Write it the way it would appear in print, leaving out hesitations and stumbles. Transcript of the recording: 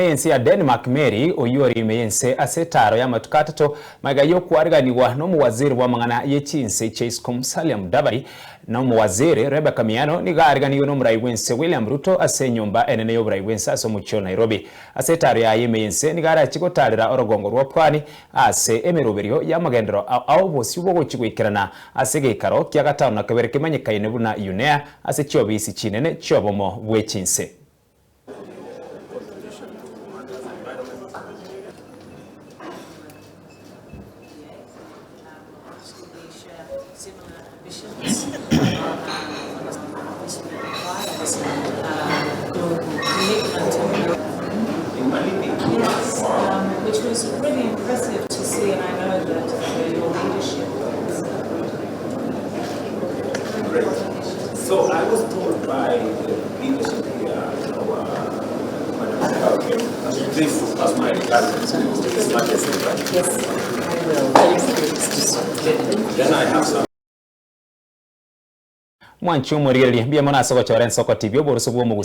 meyense ya Denmark Mary oyori meyense asetaro ya matukatato magayo kwariganiwa no muwaziri wa mangana yechinse Chase Musalia Mudavadi no muwaziri Rebecca Miano ni gariganiwe no muraiwense William Ruto asenyumba enene yo muraiwense asomucho Nairobi. Asetaro ya yemeyense ni gara chikotarira orogongo rwa pwani ase emeroberio ya magendero au bosi bwo chigwikirana asegekaro kya gatano na kabere kimanyikaine buna UNEA ase chobisi chinene chobomo bwechinse. Similar ambitions, global commitment, which was really impressive to see, and I know that your leadership is So I was told by the leadership here, please ask my regards to His Majesty. yes, I will. Then I have some. Mwanchu muriri bia mona soko choren soko TV oboruso bwo